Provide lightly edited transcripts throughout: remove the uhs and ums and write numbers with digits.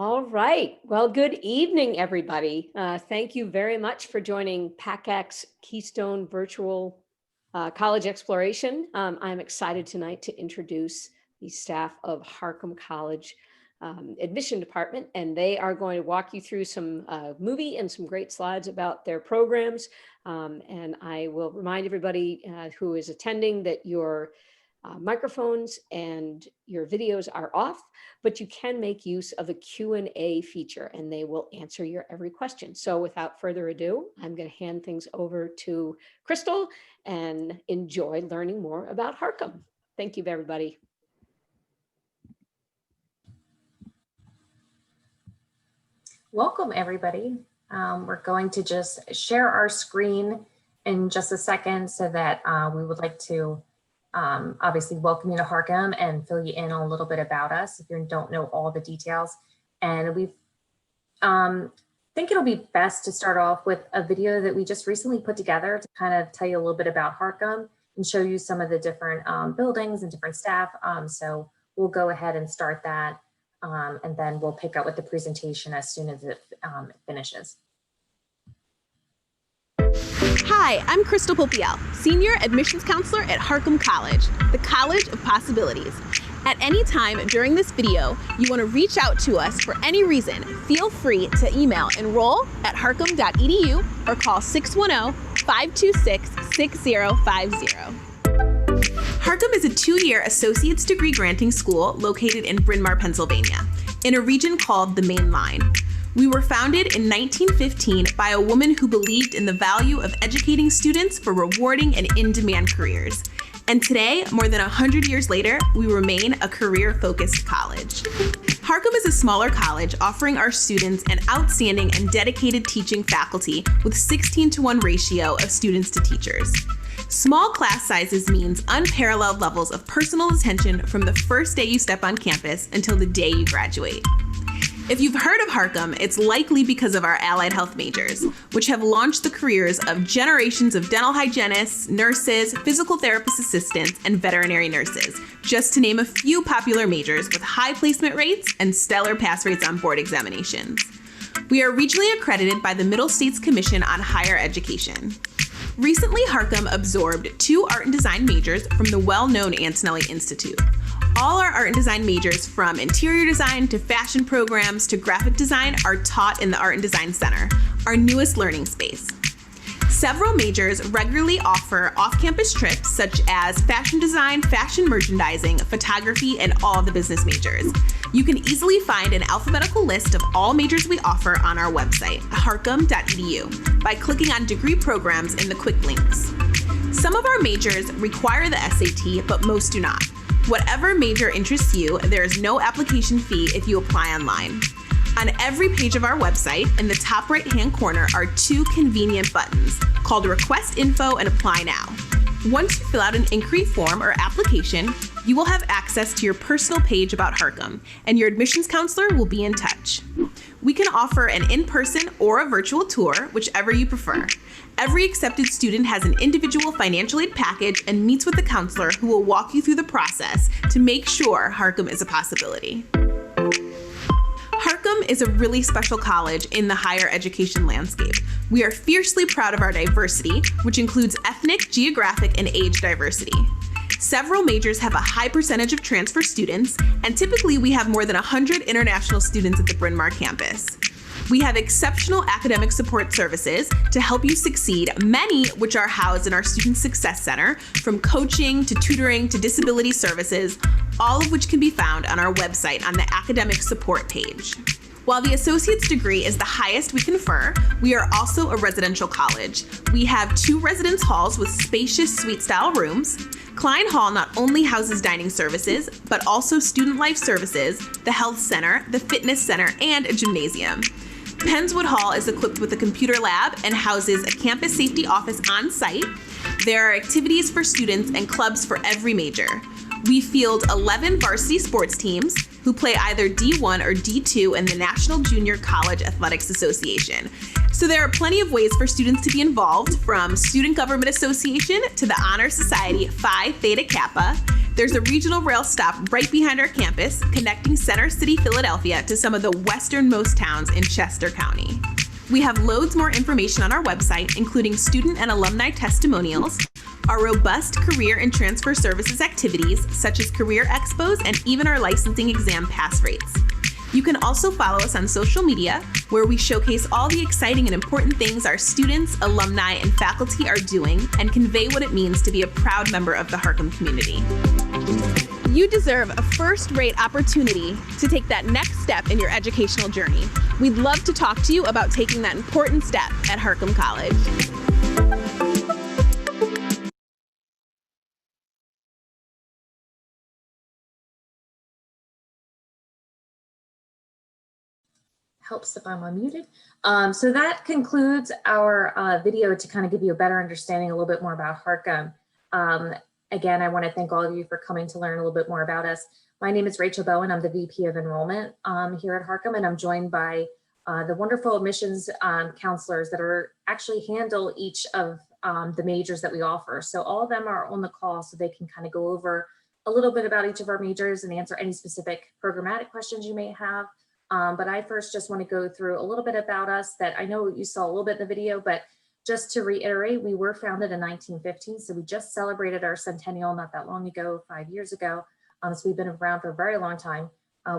All right. Well, good evening, everybody. Thank you very much for joining PACAC's Keystone Virtual College Exploration. I'm excited tonight to introduce the staff of Harcum College Admission Department, and they are going to walk you through some movie and some great slides about their programs. And I will remind everybody who is attending that your microphones and your videos are off, but you can make use of a Q&A feature and they will answer your every question. So without further ado, I'm going to hand things over to Crystal and enjoy learning more about Harcum. Thank you, everybody. Welcome, everybody. We're going to just share our screen in just a second so that we would like to obviously welcome you to Harcum and fill you in a little bit about us if you don't know all the details. And we think it'll be best to start off with a video that we just recently put together to kind of tell you a little bit about Harcum and show you some of the different buildings and different staff. So we'll go ahead and start that and then we'll pick up with the presentation as soon as it finishes. Hi, I'm Crystal Popiel, Senior Admissions Counselor at Harcum College, the College of Possibilities. At any time during this video, you want to reach out to us for any reason, feel free to email enroll@harcum.edu or call 610-526-6050. Harcum is a 2-year associate's degree granting school located in Bryn Mawr, Pennsylvania, in a region called the Main Line. We were founded in 1915 by a woman who believed in the value of educating students for rewarding and in-demand careers. And today, more than 100 years later, we remain a career-focused college. Harcum is a smaller college offering our students an outstanding and dedicated teaching faculty with 16-to-1 ratio of students to teachers. Small class sizes means unparalleled levels of personal attention from the first day you step on campus until the day you graduate. If you've heard of Harcum, it's likely because of our allied health majors, which have launched the careers of generations of dental hygienists, nurses, physical therapist assistants, and veterinary nurses, just to name a few popular majors with high placement rates and stellar pass rates on board examinations. We are regionally accredited by the Middle States Commission on Higher Education. Recently, Harcum absorbed 2 art and design majors from the well-known Antonelli Institute. All our art and design majors, from interior design to fashion programs to graphic design, are taught in the Art and Design Center, our newest learning space. Several majors regularly offer off-campus trips such as fashion design, fashion merchandising, photography, and all the business majors. You can easily find an alphabetical list of all majors we offer on our website, harcum.edu, by clicking on degree programs in the quick links. Some of our majors require the SAT, but most do not. Whatever major interests you, there is no application fee if you apply online. On every page of our website, in the top right-hand corner are 2 convenient buttons called Request Info and Apply Now. Once you fill out an inquiry form or application, you will have access to your personal page about Harcum, and your admissions counselor will be in touch. We can offer an in-person or a virtual tour, whichever you prefer. Every accepted student has an individual financial aid package and meets with the counselor who will walk you through the process to make sure Harcum is a possibility. Harcum is a really special college in the higher education landscape. We are fiercely proud of our diversity, which includes ethnic, geographic, and age diversity. Several majors have a high percentage of transfer students, and typically we have more than 100 international students at the Bryn Mawr campus. We have exceptional academic support services to help you succeed, many which are housed in our Student Success Center, from coaching to tutoring to disability services, all of which can be found on our website on the academic support page. While the associate's degree is the highest we confer, we are also a residential college. We have 2 residence halls with spacious suite-style rooms. Klein Hall not only houses dining services, but also student life services, the health center, the fitness center, and a gymnasium. Penswood Hall is equipped with a computer lab and houses a campus safety office on site. There are activities for students and clubs for every major. We field 11 varsity sports teams who play either D1 or D2 in the National Junior College Athletics Association. So there are plenty of ways for students to be involved, from Student Government Association to the Honor Society Phi Theta Kappa, There's a regional rail stop right behind our campus, connecting Center City, Philadelphia to some of the westernmost towns in Chester County. We have loads more information on our website, including student and alumni testimonials, our robust career and transfer services activities, such as career expos, and even our licensing exam pass rates. You can also follow us on social media, where we showcase all the exciting and important things our students, alumni, and faculty are doing and convey what it means to be a proud member of the Harcum community. You deserve a first-rate opportunity to take that next step in your educational journey. We'd love to talk to you about taking that important step at Harcum College. Helps if I'm unmuted. So that concludes our video to kind of give you a better understanding a little bit more about Harcum. Again, I want to thank all of you for coming to learn a little bit more about us. My name is Rachel Bowen. I'm the VP of Enrollment here at Harcum, and I'm joined by the wonderful admissions counselors that are actually handle each of the majors that we offer. So all of them are on the call so they can kind of go over a little bit about each of our majors and answer any specific programmatic questions you may have. But I first just want to go through a little bit about us that I know you saw a little bit in the video, but just to reiterate, we were founded in 1915. So we just celebrated our centennial not that long ago, 5 years ago. So we've been around for a very long time.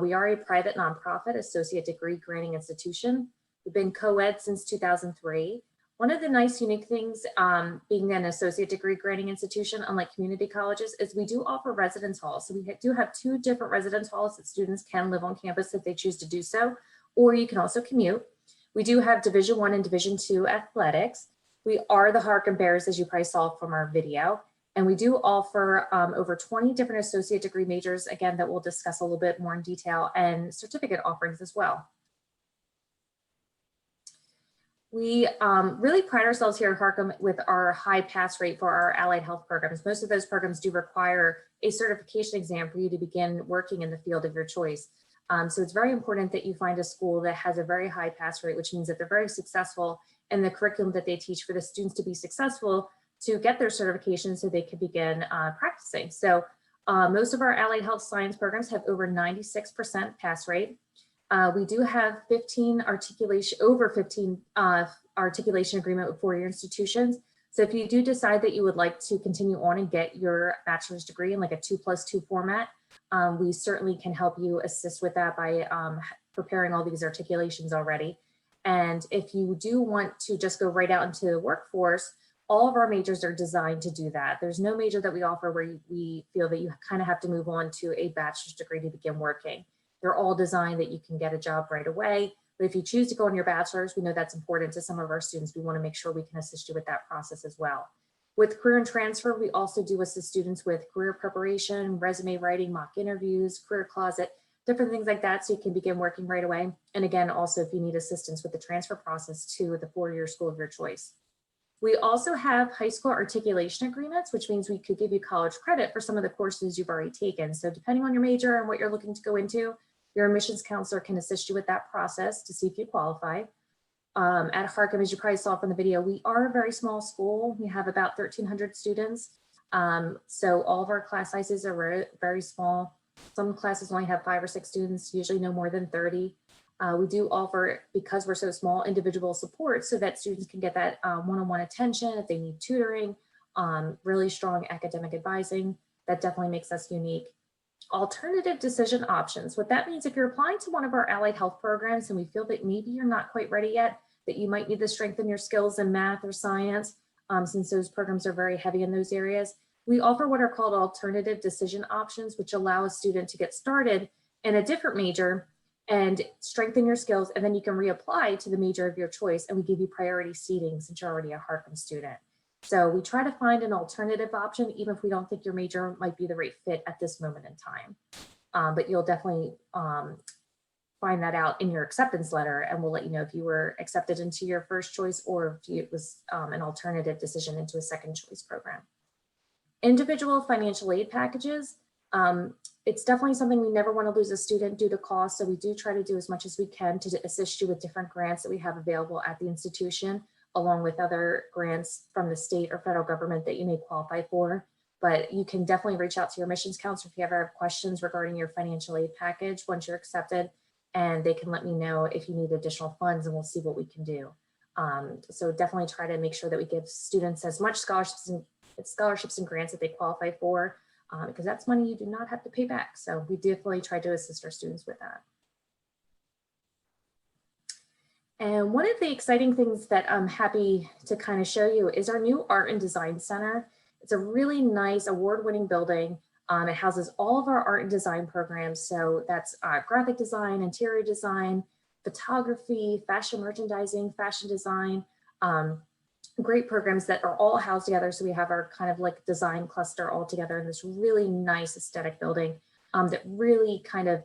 We are a private nonprofit associate degree granting institution. We've been co-ed since 2003. One of the nice unique things being an associate degree granting institution, unlike community colleges, is we do offer residence halls. So we do have 2 different residence halls that students can live on campus if they choose to do so, or you can also commute. We do have Division I and Division II athletics. We are the Harcum Bears, as you probably saw from our video. And we do offer over 20 different associate degree majors, again, that we'll discuss a little bit more in detail, and certificate offerings as well. We really pride ourselves here at Harcum with our high pass rate for our allied health programs. Most of those programs do require a certification exam for you to begin working in the field of your choice. So it's very important that you find a school that has a very high pass rate, which means that they're very successful in the curriculum that they teach for the students to be successful to get their certification so they can begin practicing. So most of our allied health science programs have over 96% pass rate. We do have over 15 articulation agreement with 4-year institutions. So if you do decide that you would like to continue on and get your bachelor's degree in like a 2+2 format, we certainly can help you assist with that by preparing all these articulations already. And if you do want to just go right out into the workforce, all of our majors are designed to do that. There's no major that we offer where we feel that you kind of have to move on to a bachelor's degree to begin working. They're all designed that you can get a job right away. But if you choose to go on your bachelor's, we know that's important to some of our students. We want to make sure we can assist you with that process as well. With career and transfer, we also do assist students with career preparation, resume writing, mock interviews, career closet, different things like that, so you can begin working right away. And again, also if you need assistance with the transfer process to the 4-year school of your choice. We also have high school articulation agreements, which means we could give you college credit for some of the courses you've already taken. So depending on your major and what you're looking to go into, your admissions counselor can assist you with that process to see if you qualify. At Harcum, as you probably saw from the video, we are a very small school. We have about 1,300 students. So all of our class sizes are very, very small. Some classes only have 5 or 6 students, usually no more than 30. We do offer, because we're so small, individual support so that students can get that one-on-one attention if they need tutoring, really strong academic advising. That definitely makes us unique. Alternative decision options. What that means, if you're applying to one of our allied health programs and we feel that maybe you're not quite ready yet, that you might need to strengthen your skills in math or science, since those programs are very heavy in those areas, we offer what are called alternative decision options, which allow a student to get started in a different major and strengthen your skills, and then you can reapply to the major of your choice, and we give you priority seating since you're already a Harcum student. So we try to find an alternative option, even if we don't think your major might be the right fit at this moment in time. But you'll definitely find that out in your acceptance letter, and we'll let you know if you were accepted into your first choice or if it was an alternative decision into a second choice program. Individual financial aid packages. It's definitely something we never want to lose a student due to cost. So we do try to do as much as we can to assist you with different grants that we have available at the institution, along with other grants from the state or federal government that you may qualify for. but you can definitely reach out to your admissions counselor if you ever have questions regarding your financial aid package once you're accepted, and they can let me know if you need additional funds, and we'll see what we can do. So definitely try to make sure that we give students as much scholarships and grants that they qualify for, because that's money you do not have to pay back. So we definitely try to assist our students with that. And one of the exciting things that I'm happy to kind of show you is our new Art and Design Center. It's a really nice award-winning building. It houses all of our art and design programs. So that's graphic design, interior design, photography, fashion merchandising, fashion design, great programs that are all housed together. So we have our kind of like design cluster all together in this really nice aesthetic building that really kind of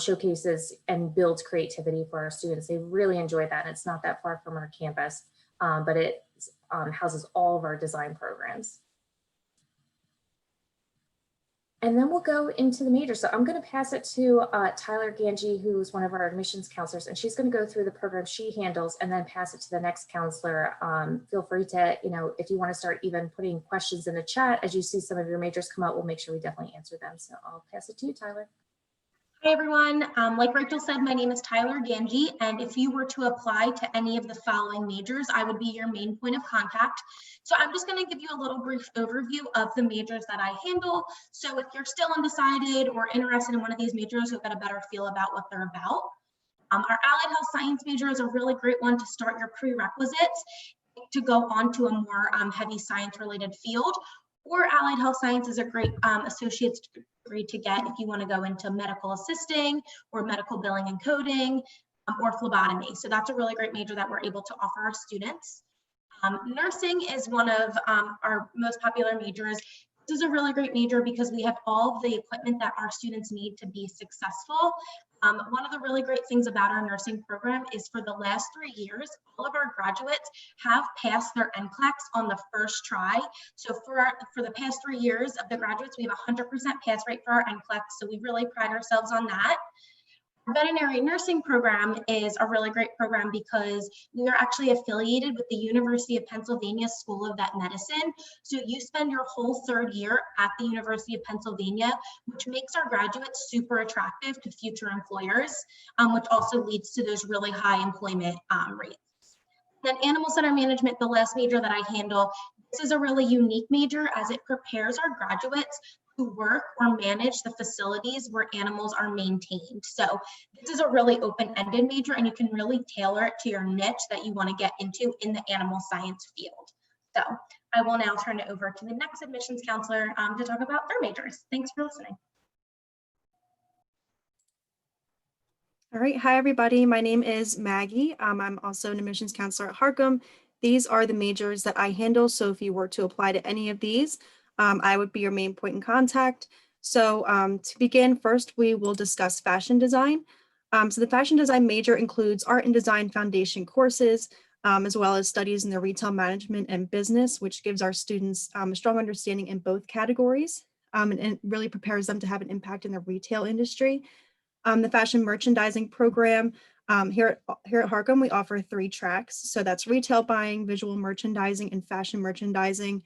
showcases and builds creativity for our students. They really enjoy that. And it's not that far from our campus, but it houses all of our design programs. And then we'll go into the major. So I'm going to pass it to Tyler Ganji, who's one of our admissions counselors, and she's going to go through the program she handles and then pass it to the next counselor. Feel free to, if you want to start even putting questions in the chat as you see some of your majors come out, we'll make sure we definitely answer them. So I'll pass it to you, Tyler. Hi everyone, like Rachel said, my name is Tyler Ganji, and if you were to apply to any of the following majors, I would be your main point of contact. So I'm just going to give you a little brief overview of the majors that I handle. So if you're still undecided or interested in one of these majors, you'll get a better feel about what they're about. Our allied health science major is a really great one to start your prerequisites to go on to a more heavy science related field. Or allied health science is a great associate's degree to get if you want to go into medical assisting or medical billing and coding or phlebotomy. So that's a really great major that we're able to offer our students. Nursing is one of our most popular majors. This is a really great major because we have all of the equipment that our students need to be successful. One of the really great things about our nursing program is for the last 3 years, all of our graduates have passed their NCLEX on the first try. So for the past 3 years of the graduates, we have a 100% pass rate for our NCLEX. So we really pride ourselves on that. Our veterinary nursing program is a really great program because we are actually affiliated with the University of Pennsylvania School of Vet Medicine. So you spend your whole 3rd year at the University of Pennsylvania, which makes our graduates super attractive to future employers, which also leads to those really high employment rates. Then animal center management, the last major that I handle, this is a really unique major as it prepares our graduates to work or manage the facilities where animals are maintained. So this is a really open-ended major and you can really tailor it to your niche that you want to get into in the animal science field. So I will now turn it over to the next admissions counselor to talk about their majors. Thanks for listening. All right, hi everybody. My name is Maggie. I'm also an admissions counselor at Harcum. These are the majors that I handle. So if you were to apply to any of these, I would be your main point in contact. So to begin, first we will discuss fashion design. So the fashion design major includes art and design foundation courses, as well as studies in the retail management and business, which gives our students a strong understanding in both categories, and it really prepares them to have an impact in the retail industry. The fashion merchandising program, here at Harcum, we offer 3 tracks. So that's retail buying, visual merchandising, and fashion merchandising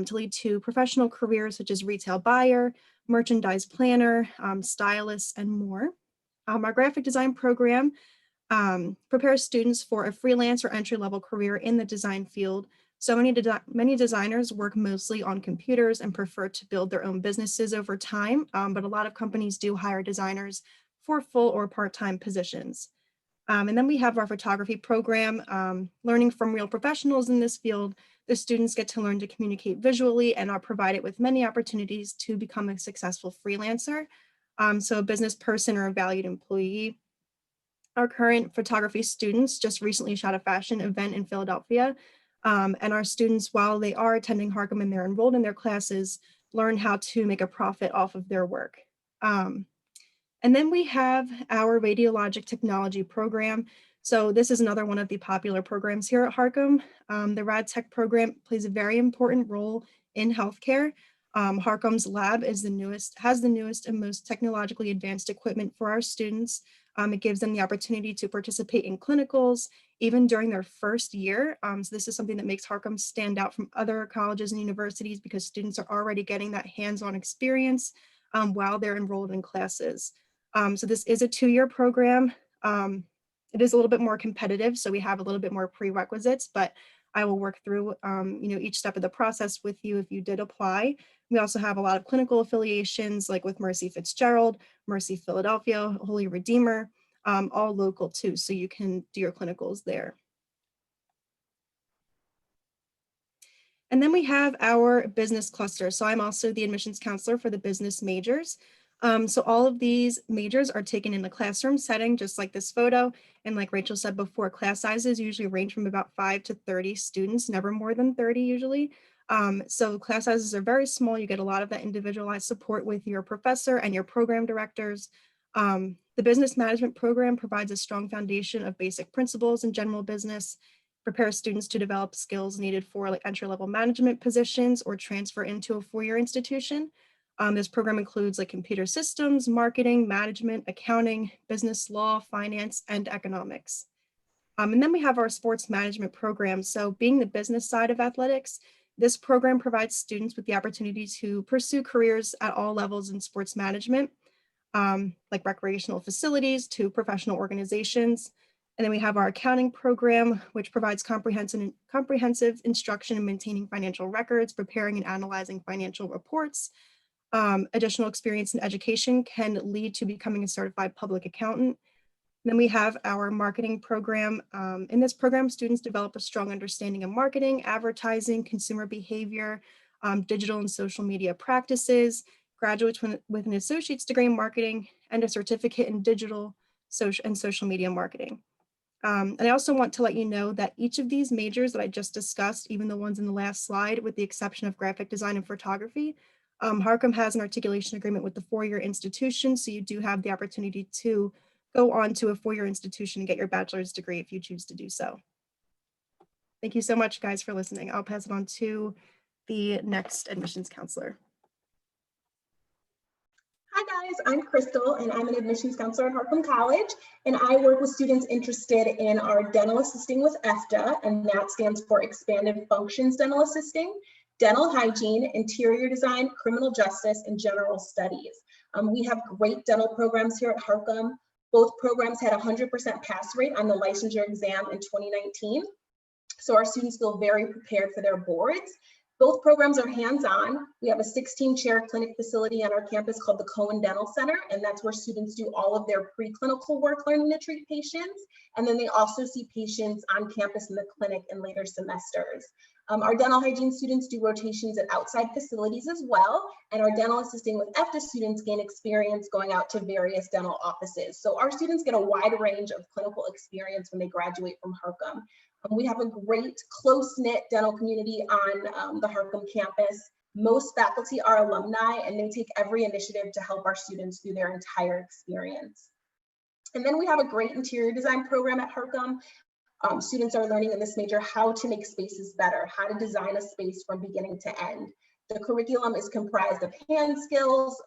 to lead to professional careers such as retail buyer, merchandise planner, stylist, and more. Our graphic design program prepares students for a freelance or entry-level career in the design field. So many designers work mostly on computers and prefer to build their own businesses over time, but a lot of companies do hire designers for full or part-time positions. And then we have our photography program, learning from real professionals in this field. The students get to learn to communicate visually and are provided with many opportunities to become a successful freelancer, so a business person or a valued employee. Our current photography students just recently shot a fashion event in Philadelphia, and our students, while they are attending Harcum and they're enrolled in their classes, learn how to make a profit off of their work. And then we have our radiologic technology program. So this is another one of the popular programs here at Harcum. The Rad Tech program plays a very important role in healthcare. Harcum's lab has the newest and most technologically advanced equipment for our students. It gives them the opportunity to participate in clinicals even during their first year. So this is something that makes Harcum stand out from other colleges and universities because students are already getting that hands-on experience while they're enrolled in classes. So this is a 2-year program. It is a little bit more competitive, so we have a little bit more prerequisites, but I will work through each step of the process with you if you did apply. We also have a lot of clinical affiliations like with Mercy Fitzgerald, Mercy Philadelphia, Holy Redeemer, all local too, so you can do your clinicals there. And then we have our business cluster. So I'm also the admissions counselor for the business majors. So all of these majors are taken in the classroom setting, just like this photo. And like Rachel said before, class sizes usually range from about 5 to 30 students, never more than 30 usually. So class sizes are very small. You get a lot of that individualized support with your professor and your program directors. The business management program provides a strong foundation of basic principles in general business, prepares students to develop skills needed for like entry-level management positions or transfer into a 4-year institution. This program includes like computer systems, marketing, management, accounting, business law, finance, and economics. And then we have our sports management program. So being the business side of athletics, this program provides students with the opportunity to pursue careers at all levels in sports management, like recreational facilities to professional organizations. And then we have our accounting program, which provides comprehensive instruction in maintaining financial records, preparing and analyzing financial reports. Additional experience in education can lead to becoming a certified public accountant. And then we have our marketing program. In this program, students develop a strong understanding of marketing, advertising, consumer behavior, digital and social media practices, graduates with an associate's degree in marketing, and a certificate in digital and social media marketing. And I also want to let you know that each of these majors that I just discussed, even the ones in the last slide, with the exception of graphic design and photography, Harcum has an articulation agreement with the 4-year institution, so you do have the opportunity to go on to a 4-year institution and get your bachelor's degree if you choose to do so. Thank you so much, guys, for listening. I'll pass it on to the next admissions counselor. Hi guys, I'm Crystal and I'm an admissions counselor at Harcum College, and I work with students interested in our dental assisting with EFTA, and that stands for Expanded Functions Dental Assisting, dental hygiene, interior design, criminal justice, and general studies. We have great dental programs here at Harcum. Both programs had a 100% pass rate on the licensure exam in 2019, so our students feel very prepared for their boards. Both programs are hands-on. We have a 16-chair clinic facility on our campus called the Cohen Dental Center, and that's where students do all of their preclinical work learning to treat patients. And then they also see patients on campus in the clinic in later semesters. Our dental hygiene students do rotations at outside facilities as well, and our dental assisting with EFTA students gain experience going out to various dental offices. So our students get a wide range of clinical experience when they graduate from Harcum. We have a great close-knit dental community on the Harcum campus. Most faculty are alumni, and they take every initiative to help our students through their entire experience. And then we have a great interior design program at Harcum. Students are learning in this major how to make spaces better, how to design a space from beginning to end. The curriculum is comprised of hand skills,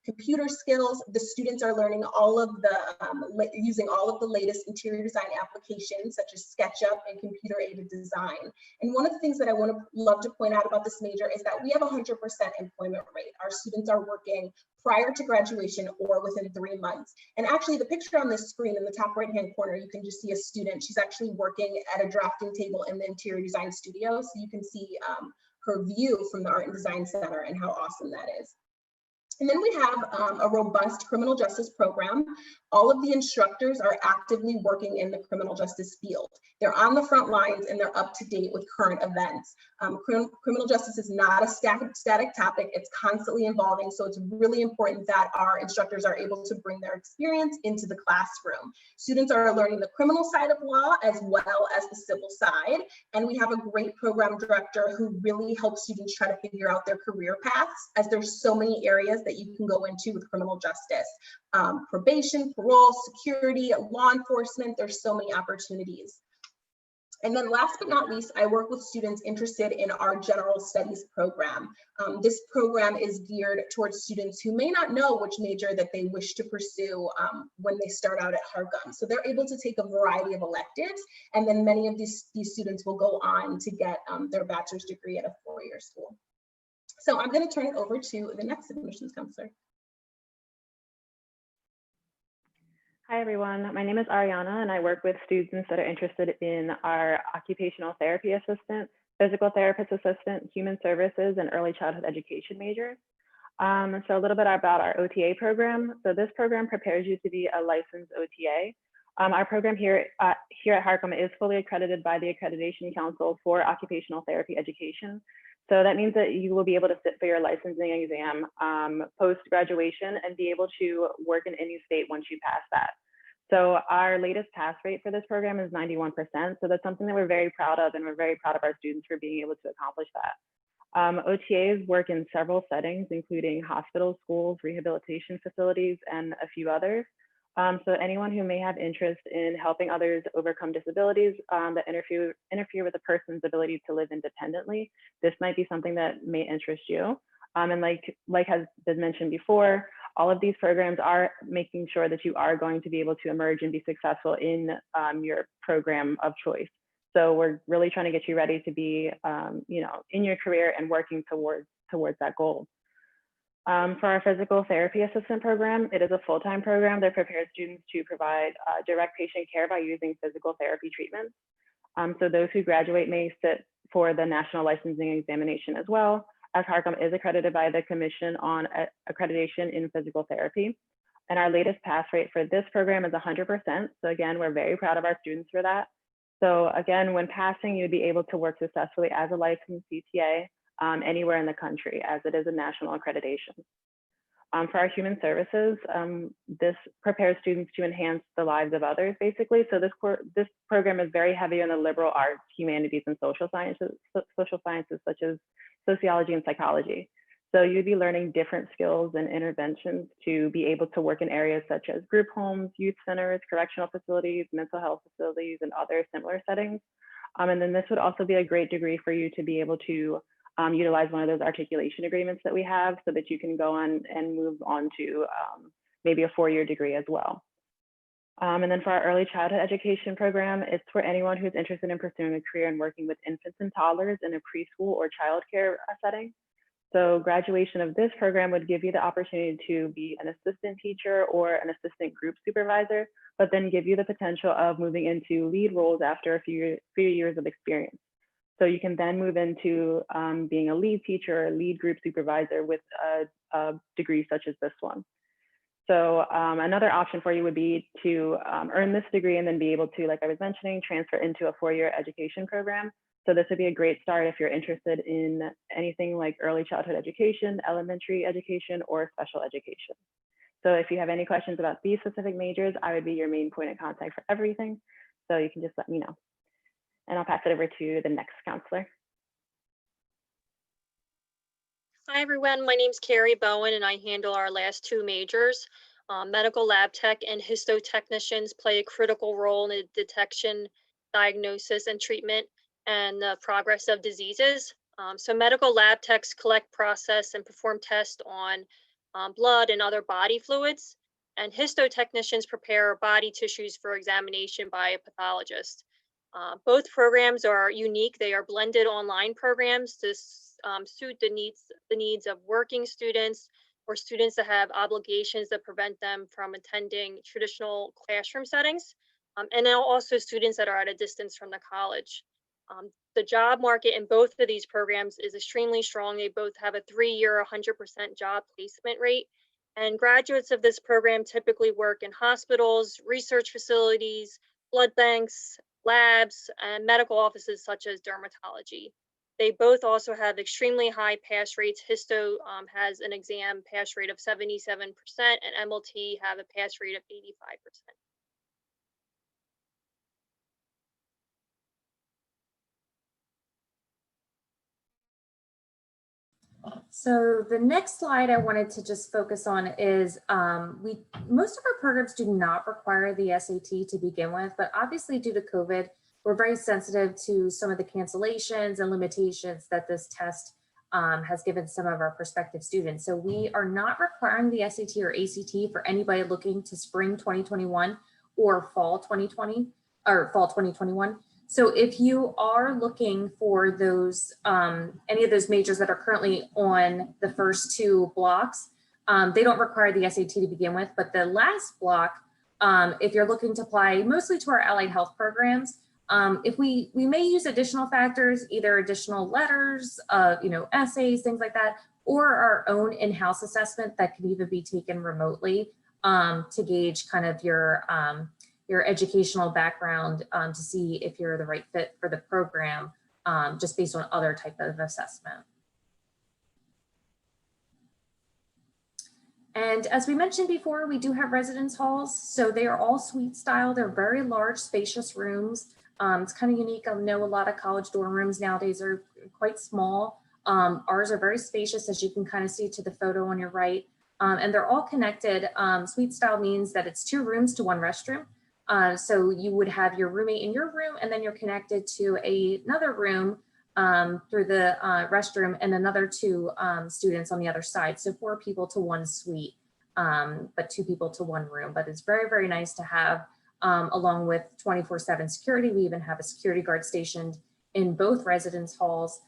computer skills. The students are learning all of the, using all of the latest interior design applications such as SketchUp and computer aided design. And one of the things that I love to point out about this major is that we have a 100% employment rate. Our students are working prior to graduation or within 3 months. And actually the picture on this screen in the top right-hand corner, you can just see a student. She's actually working at a drafting table in the interior design studio. So you can see her view from the Art and Design Center and how awesome that is. And then we have a robust criminal justice program. All of the instructors are actively working in the criminal justice field. They're on the front lines and they're up to date with current events. Criminal justice is not a static topic. It's constantly evolving. So it's really important that our instructors are able to bring their experience into the classroom. Students are learning the criminal side of law as well as the civil side. And we have a great program director who really helps students try to figure out their career paths, as there's so many areas that you can go into with criminal justice. Probation, parole, security, law enforcement, there's so many opportunities. And then last but not least, I work with students interested in our general studies program. This program is geared towards students who may not know which major that they wish to pursue when they start out at Harcum. So they're able to take a variety of electives, and then many of these students will go on to get their bachelor's degree at a four-year school. So I'm going to turn it over to the next admissions counselor. Hi, everyone. My name is Ariana, and I work with students that are interested in our occupational therapy assistant, physical therapist assistant, human services, and early childhood education majors. So a little bit about our OTA program. So this program prepares you to be a licensed OTA. Our program here at Harcum is fully accredited by the Accreditation Council for Occupational Therapy Education. So that means that you will be able to sit for your licensing exam post-graduation and be able to work in any state once you pass that. So our latest pass rate for this program is 91%. So that's something that we're very proud of, and we're very proud of our students for being able to accomplish that. OTAs work in several settings, including hospitals, schools, rehabilitation facilities, and a few others. So anyone who may have interest in helping others overcome disabilities that interfere with a person's ability to live independently, this might be something that may interest you. And like has been mentioned before, all of these programs are making sure that you are going to be able to emerge and be successful in your program of choice. So we're really trying to get you ready to be, in your career and working towards that goal. For our physical therapy assistant program, it is a full-time program that prepares students to provide direct patient care by using physical therapy treatments. So those who graduate may sit for the national licensing examination as well, as Harcum is accredited by the Commission on Accreditation in Physical Therapy. And our latest pass rate for this program is 100%. So again, we're very proud of our students for that. So again, when passing, you'd be able to work successfully as a licensed CTA anywhere in the country, as it is a national accreditation. For our human services, this prepares students to enhance the lives of others, basically. So this program is very heavy on the liberal arts, humanities, and social sciences such as sociology and psychology. So you'd be learning different skills and interventions to be able to work in areas such as group homes, youth centers, correctional facilities, mental health facilities, and other similar settings. And then this would also be a great degree for you to be able to utilize one of those articulation agreements that we have, so that you can go on and move on to maybe a four-year degree as well. And then for our early childhood education program, it's for anyone who's interested in pursuing a career and working with infants and toddlers in a preschool or childcare setting. So graduation of this program would give you the opportunity to be an assistant teacher or an assistant group supervisor, but then give you the potential of moving into lead roles after a few years of experience. So you can then move into being a lead teacher or lead group supervisor with a degree such as this one. So another option for you would be to earn this degree and then be able to, like I was mentioning, transfer into a four-year education program. So this would be a great start if you're interested in anything like early childhood education, elementary education, or special education. So if you have any questions about these specific majors, I would be your main point of contact for everything. So you can just let me know. And I'll pass it over to the next counselor. Hi, everyone. My name's Carrie Bowen, and I handle our last two majors. Medical lab tech and histotechnicians play a critical role in the detection, diagnosis, and treatment and the progress of diseases. So medical lab techs collect, process, and perform tests on blood and other body fluids. And histotechnicians prepare body tissues for examination by a pathologist. Both programs are unique. They are blended online programs to suit the needs of working students or students that have obligations that prevent them from attending traditional classroom settings, and now also students that are at a distance from the college. The job market in both of these programs is extremely strong. They both have a 3-year, 100% job placement rate, and graduates of this program typically work in hospitals, research facilities, blood banks, labs, and medical offices such as dermatology. They both also have extremely high pass rates. Histo has an exam pass rate of 77%, and MLT have a pass rate of 85%. So the next slide I wanted to just focus on is most of our programs do not require the SAT to begin with, but obviously due to COVID, we're very sensitive to some of the cancellations and limitations that this test has given some of our prospective students. So we are not requiring the SAT or ACT for anybody looking to spring 2021 or fall 2020 or fall 2021. So if you are looking for those, any of those majors that are currently on the first two blocks, they don't require the SAT to begin with, but the last block, if you're looking to apply mostly to our allied health programs, if we may use additional factors, either additional letters, essays, things like that, or our own in-house assessment that can even be taken remotely to gauge kind of your educational background to see if you're the right fit for the program, just based on other type of assessment. And as we mentioned before, we do have residence halls. So they are all suite style. They're very large, spacious rooms. It's kind of unique. I know a lot of college dorm rooms nowadays are quite small. Ours are very spacious, as you can kind of see to the photo on your right. And they're all connected. Suite style means that it's 2 rooms to 1 restroom. So you would have your roommate in your room, and then you're connected to another room through the restroom, and another 2 students on the other side. So 4 people to 1 suite, but 2 people to 1 room. But it's very, very nice to have, along with 24/7 security. We even have a security guard stationed in both residence halls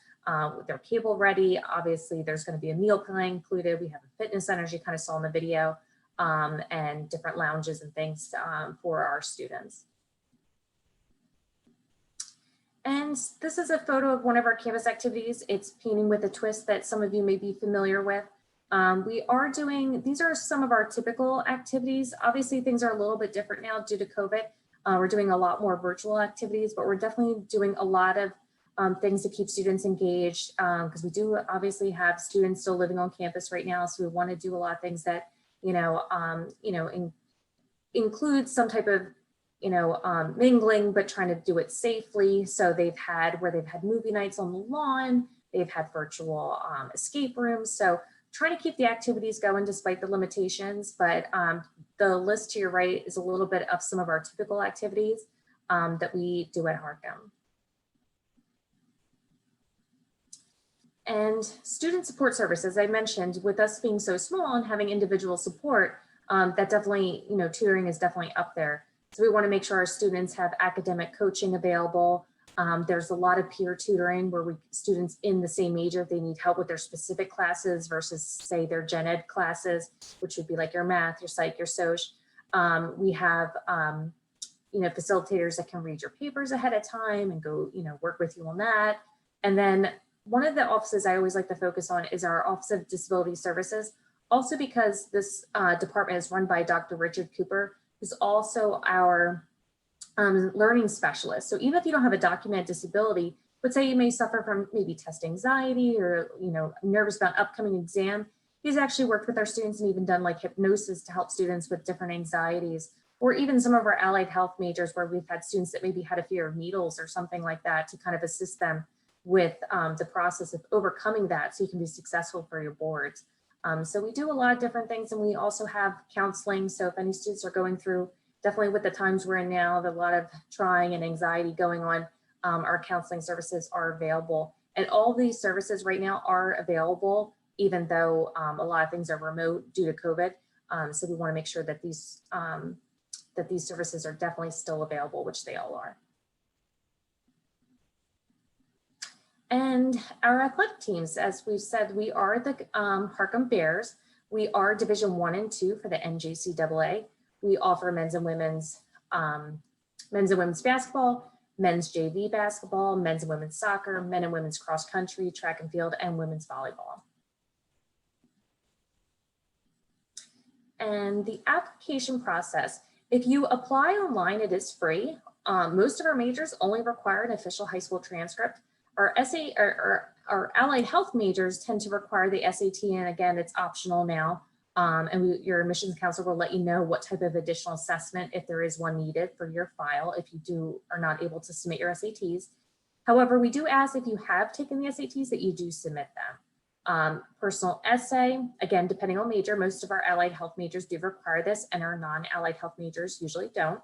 with their cable ready. Obviously, there's going to be a meal plan included. We have a fitness center, as you kind of saw in the video, and different lounges and things for our students. And this is a photo of one of our campus activities. It's painting with a twist that some of you may be familiar with. We are doing, these are some of our typical activities. Obviously, things are a little bit different now due to COVID. We're doing a lot more virtual activities, but we're definitely doing a lot of things to keep students engaged, because we do obviously have students still living on campus right now. So we want to do a lot of things that, include some type of, mingling, but trying to do it safely. So they've had movie nights on the lawn, they've had virtual escape rooms. So trying to keep the activities going despite the limitations, but the list to your right is a little bit of some of our typical activities that we do at Harcum. And student support services, I mentioned, with us being so small and having individual support, that definitely, tutoring is definitely up there. So we want to make sure our students have academic coaching available. There's a lot of peer tutoring where students in the same major, if they need help with their specific classes versus say their gen ed classes, which would be like your math, your psych, your soc. We have, facilitators that can read your papers ahead of time and go, work with you on that. And then one of the offices I always like to focus on is our Office of Disability Services, also because this department is run by Dr. Richard Cooper, who's also our learning specialist. So even if you don't have a documented disability, but say you may suffer from maybe test anxiety or nervous about upcoming exam, he's actually worked with our students and even done like hypnosis to help students with different anxieties, or even some of our allied health majors where we've had students that maybe had a fear of needles or something like that to kind of assist them with the process of overcoming that so you can be successful for your boards. So we do a lot of different things, and we also have counseling. So if any students are going through, definitely with the times we're in now, there's a lot of trying and anxiety going on, our counseling services are available. And all these services right now are available, even though a lot of things are remote due to COVID. So we want to make sure that these services are definitely still available, which they all are. And our athletic teams, as we've said, we are the Harcum Bears. We are Division I and II for the NJCAA. We offer men's and women's basketball, men's JV basketball, men's and women's soccer, men and women's cross country, track and field, and women's volleyball. And the application process, if you apply online, it is free. Most of our majors only require an official high school transcript. Our allied health majors tend to require the SAT, and again, it's optional now. And your admissions counselor will let you know what type of additional assessment, if there is one needed for your file, if you are not able to submit your SATs. However, we do ask if you have taken the SATs that you do submit them. Personal essay, again, depending on major, most of our allied health majors do require this, and our non-allied health majors usually don't.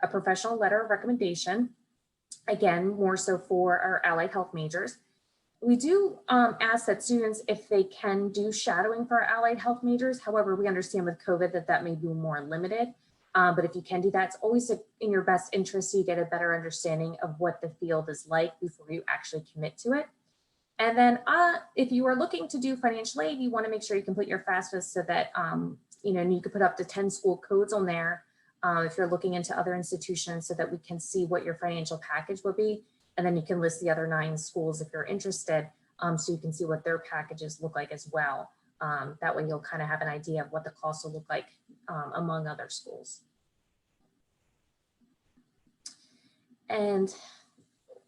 A professional letter of recommendation, Again, more so for our allied health majors. We do ask that students, if they can, do shadowing for our allied health majors. However, we understand with COVID that may be more limited. But if you can do that, it's always in your best interest so you get a better understanding of what the field is like before you actually commit to it. And then if you are looking to do financial aid, you want to make sure you can put your FAFSA so that, you know, you could put up to 10 school codes on there if you're looking into other institutions so that we can see what your financial package will be. And then you can list the other 9 schools if you're interested, so you can see what their packages look like as well. That way you'll kind of have an idea of what the costs will look like among other schools. And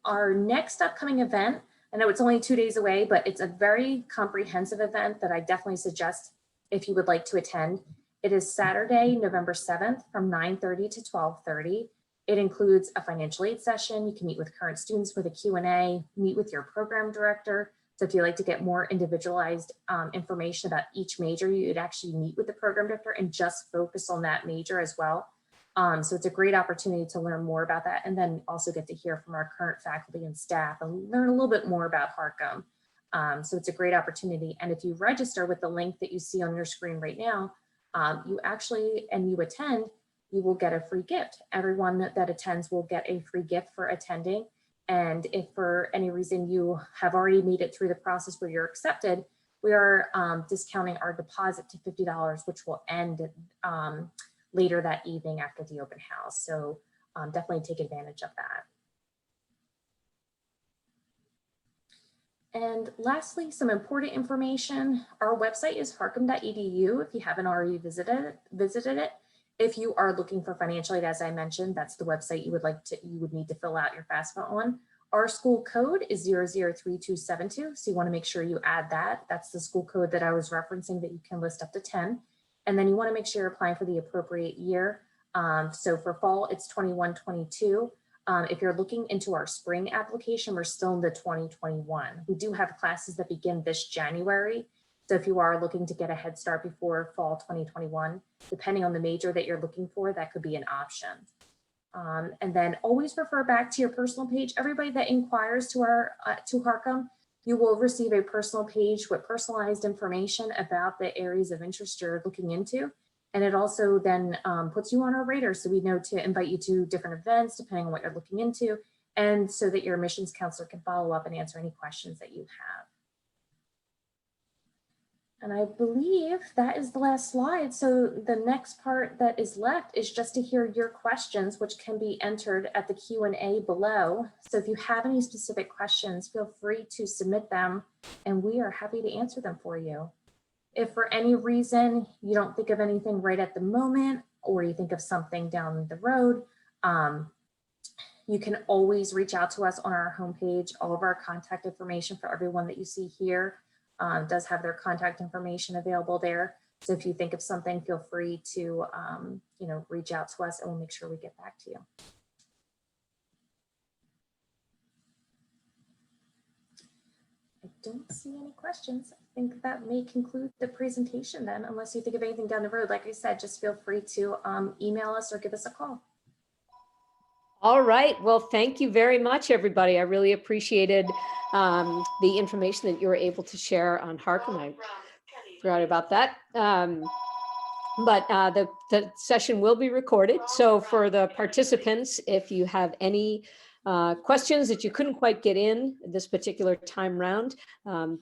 our next upcoming event, I know it's only 2 days away, but it's a very comprehensive event that I definitely suggest if you would like to attend. It is Saturday, November 7th from 9:30 to 12:30. It includes a financial aid session. You can meet with current students with a Q&A, meet with your program director. So if you'd like to get more individualized information about each major, you'd actually meet with the program director and just focus on that major as well. So it's a great opportunity to learn more about that, and then also get to hear from our current faculty and staff and learn a little bit more about Harcum. So it's a great opportunity. And if you register with the link that you see on your screen right now, you attend, you will get a free gift. Everyone that attends will get a free gift for attending. And if for any reason you have already made it through the process where you're accepted, we are discounting our deposit to $50, which will end later that evening after the open house. So definitely take advantage of that. And lastly, some important information. Our website is harcum.edu if you haven't already visited it. If you are looking for financial aid, as I mentioned, that's the website you would need to fill out your FAFSA on. Our school code is 003272, so you want to make sure you add that. That's the school code that I was referencing that you can list up to 10. And then you want to make sure you're applying for the appropriate year. So for fall, it's 21-22. If you're looking into our spring application, we're still in the 2021. We do have classes that begin this January. So if you are looking to get a head start before fall 2021, depending on the major that you're looking for, that could be an option. And then always refer back to your personal page. Everybody that inquires to Harcum, you will receive a personal page with personalized information about the areas of interest you're looking into. And it also then puts you on our radar, so we know to invite you to different events depending on what you're looking into, and so that your admissions counselor can follow up and answer any questions that you have. And I believe that is the last slide. So the next part that is left is just to hear your questions, which can be entered at the Q&A below. So if you have any specific questions, feel free to submit them, and we are happy to answer them for you. If for any reason you don't think of anything right at the moment, or you think of something down the road, you can always reach out to us on our homepage. All of our contact information for everyone that you see here does have their contact information available there. So if you think of something, feel free to reach out to us, and we'll make sure we get back to you. I don't see any questions. I think that may conclude the presentation then, unless you think of anything down the road. Like I said, just feel free to email us or give us a call. All right. Well, thank you very much, everybody. I really appreciated the information that you were able to share on Harcum. I forgot about that. But the session will be recorded. So for the participants, if you have any questions that you couldn't quite get in this particular time round,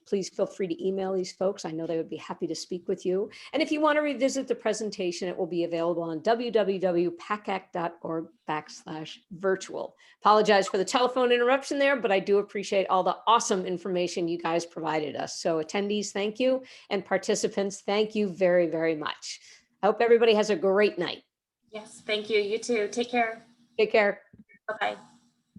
please feel free to email these folks. I know they would be happy to speak with you. And if you want to revisit the presentation, it will be available on www.pacac.org/virtual. Apologize for the telephone interruption there, but I do appreciate all the awesome information you guys provided us. So attendees, thank you. And participants, thank you very, very much. I hope everybody has a great night. Yes, thank you. You too. Take care. Take care. Bye-bye.